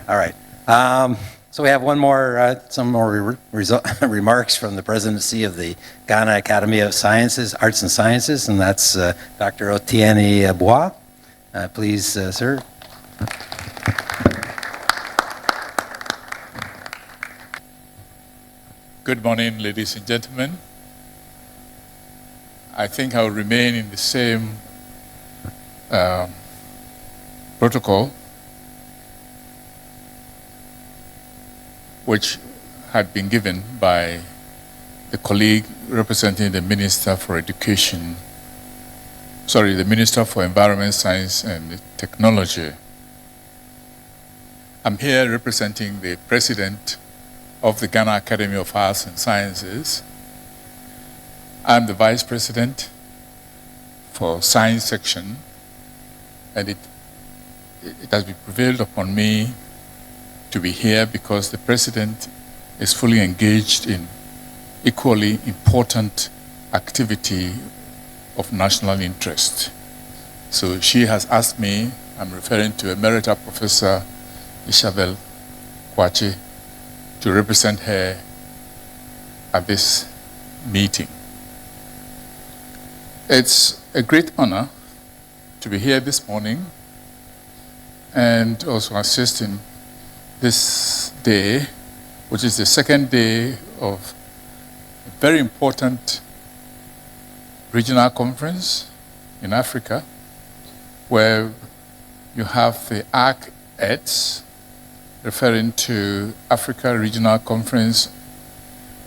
All right. So we have one more, some more remarks from the presidency of the Ghana Academy of Sciences, Arts and Sciences, and that's Dr. Oteng Yeboah. Please, sir. Good morning, ladies and gentlemen. I think I'll remain in the same protocol which had been given by the colleague representing the Minister for Education, the Minister for Environment, Science and Technology. I'm here representing the President of the Ghana Academy of Arts and Sciences. I'm the Vice President for Science Section, and it has been prevailed upon me to be here because the President is fully engaged in equally important activity of national interest. So she has asked me, I'm referring to Emerita Professor Isabel Kwachi, to represent her at this meeting. It's a great honor to be here this morning and also assist in this day, which is the second day of a very important regional conference in Africa, where you have the ARC-EDS, referring to Africa Regional Conference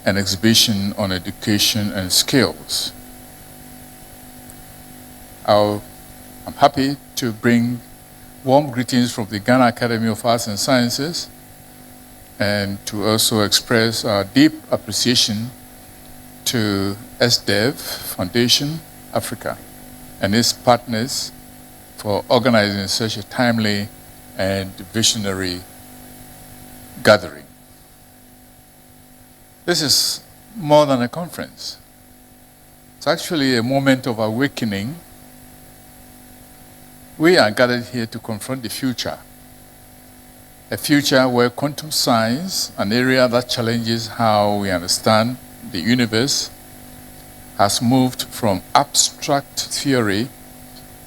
and Exhibition on Education and Skills. I'm happy to bring warm greetings from the Ghana Academy of Arts and Sciences and to also express our deep appreciation to SDEV Foundation Africa and its partners for organizing such a timely and visionary gathering. This is more than a conference. It's actually a moment of awakening. We are gathered here to confront the future, a future where quantum science, an area that challenges how we understand the universe, has moved from abstract theory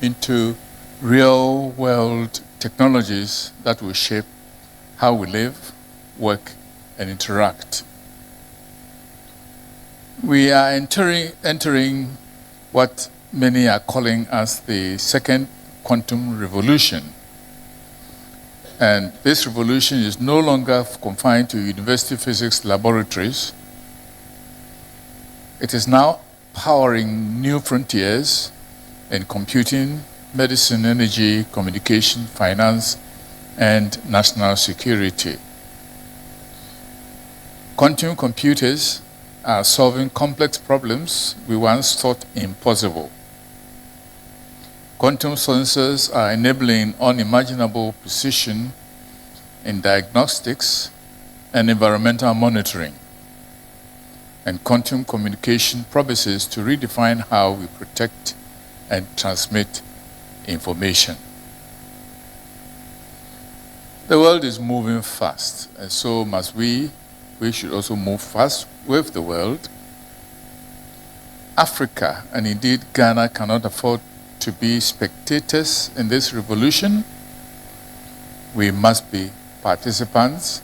into real-world technologies that will shape how we live, work, and interact. We are entering what many are calling as the second quantum revolution. And this revolution is no longer confined to university physics laboratories. It is now powering new frontiers in computing, medicine, energy, communication, finance, and national security. Quantum computers are solving complex problems we once thought impossible. Quantum sensors are enabling unimaginable precision in diagnostics and environmental monitoring. And quantum communication promises to redefine how we protect and transmit information. The world is moving fast, and so must we. We should also move fast with the world. Africa, and indeed Ghana, cannot afford to be spectators in this revolution. We must be participants,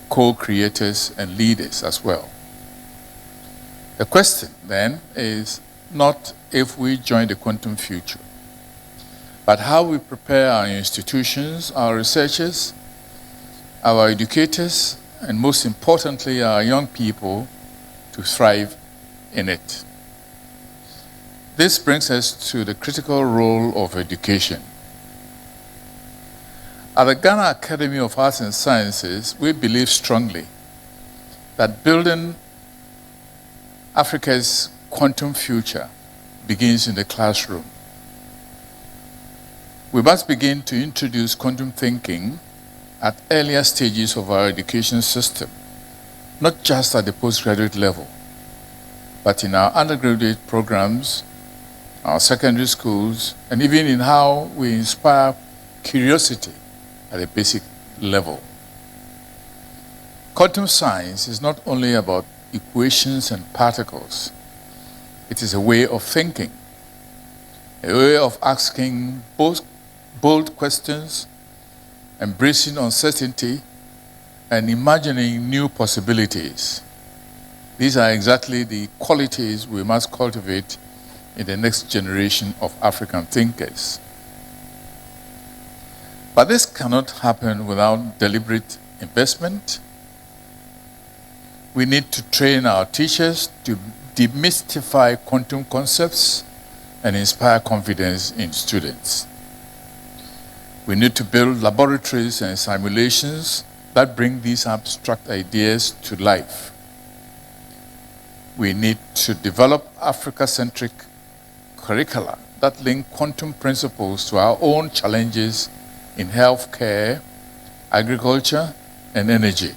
co-creators, and leaders as well. The question then is not if we join the quantum future, but how we prepare our institutions, our researchers, our educators, and most importantly, our young people to thrive in it. This brings us to the critical role of education. At the Ghana Academy of Arts and Sciences, we believe strongly that building Africa's quantum future begins in the classroom. We must begin to introduce quantum thinking at earlier stages of our education system, not just at the postgraduate level, but in our undergraduate programs, our secondary schools, and even in how we inspire curiosity at a basic level. Quantum science is not only about equations and particles. It is a way of thinking, a way of asking bold questions, embracing uncertainty, and imagining new possibilities. These are exactly the qualities we must cultivate in the next generation of African thinkers. But this cannot happen without deliberate investment. We need to train our teachers to demystify quantum concepts and inspire confidence in students. We need to build laboratories and simulations that bring these abstract ideas to life. We need to develop Africa-centric curricula that link quantum principles to our own challenges in healthcare, agriculture, and energy.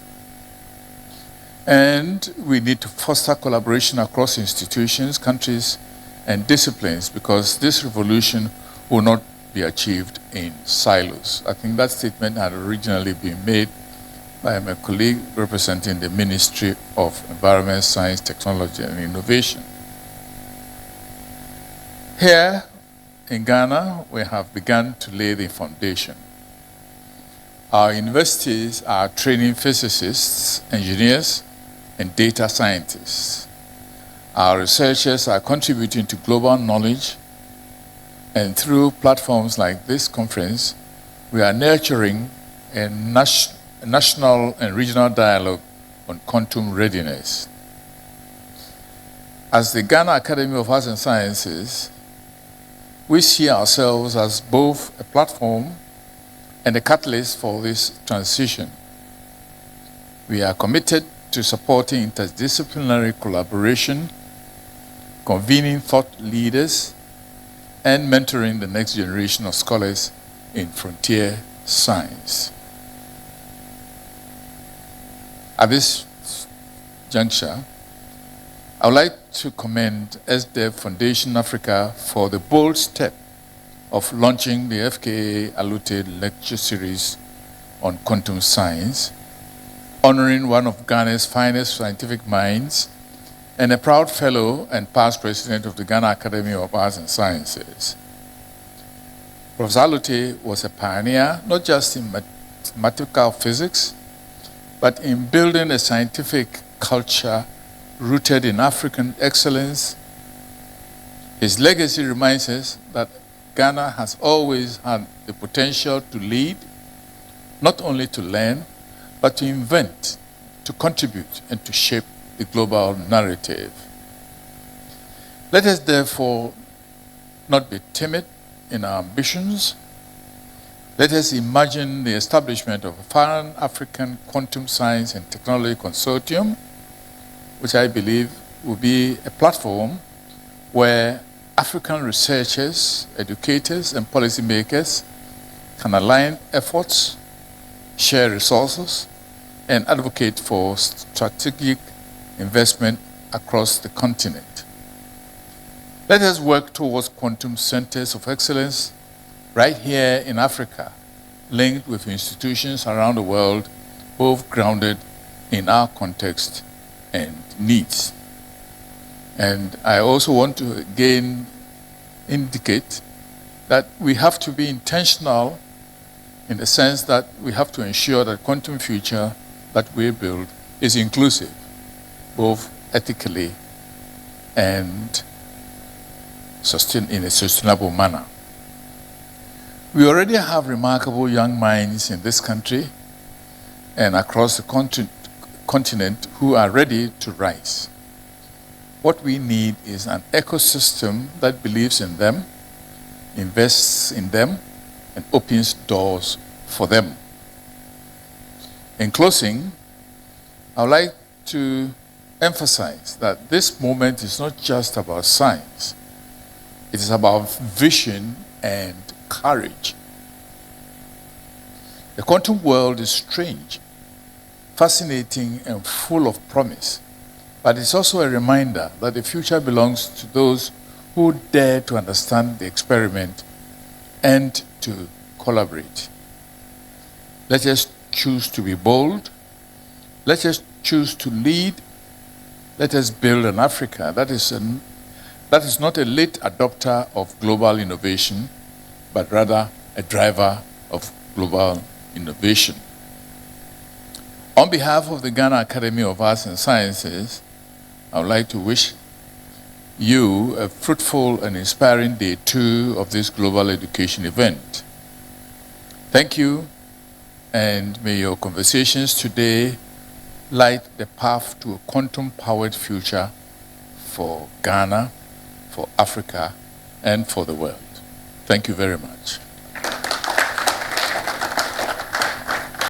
And we need to foster collaboration across institutions, countries, and disciplines, because this revolution will not be achieved in silos. I think that statement had originally been made by my colleague representing the Ministry of Environment, Science, Technology, and Innovation. Here in Ghana, we have begun to lay the foundation. Our universities are training physicists, engineers, and data scientists. Our researchers are contributing to global knowledge, and through platforms like this conference, we are nurturing a national and regional dialogue on quantum readiness. As the Ghana Academy of Arts and Sciences, we see ourselves as both a platform and a catalyst for this transition. We are committed to supporting interdisciplinary collaboration, convening thought leaders, and mentoring the next generation of scholars in frontier science. At this juncture, I would like to commend SDEV Foundation Africa for the bold step of launching the FKA Alute lecture series on quantum science, honoring one of Ghana's finest scientific minds and a proud fellow and past president of the Ghana Academy of Arts and Sciences. Prof. Alute was a pioneer, not just in mathematical physics, but in building a scientific culture rooted in African excellence. His legacy reminds us that Ghana has always had the potential to lead, not only to learn, but to invent, to contribute, and to shape the global narrative. Let us therefore not be timid in our ambitions. Let us imagine the establishment of a Pan-African Quantum Science and Technology Consortium, which I believe will be a platform where African researchers, educators, and policymakers can align efforts, share resources, and advocate for strategic investment across the continent. Let us work towards quantum centers of excellence right here in Africa, linked with institutions around the world, both grounded in our context and needs. And I also want to again indicate that we have to be intentional in the sense that we have to ensure that quantum future that we build is inclusive, both ethically and in a sustainable manner. We already have remarkable young minds in this country and across the continent who are ready to rise. What we need is an ecosystem that believes in them, invests in them, and opens doors for them. In closing, I would like to emphasize that this moment is not just about science. It is about vision and courage. The quantum world is strange, fascinating, and full of promise. But it's also a reminder that the future belongs to those who dare to understand the experiment and to collaborate. Let us choose to be bold. Let us choose to lead. Let us build an Africa that is not a late adopter of global innovation, but rather a driver of global innovation. On behalf of the Ghana Academy of Arts and Sciences, I would like to wish you a fruitful and inspiring day 2 of this global education event. Thank you, and may your conversations today light the path to a quantum-powered future for Ghana, for Africa, and for the world. Thank you very much.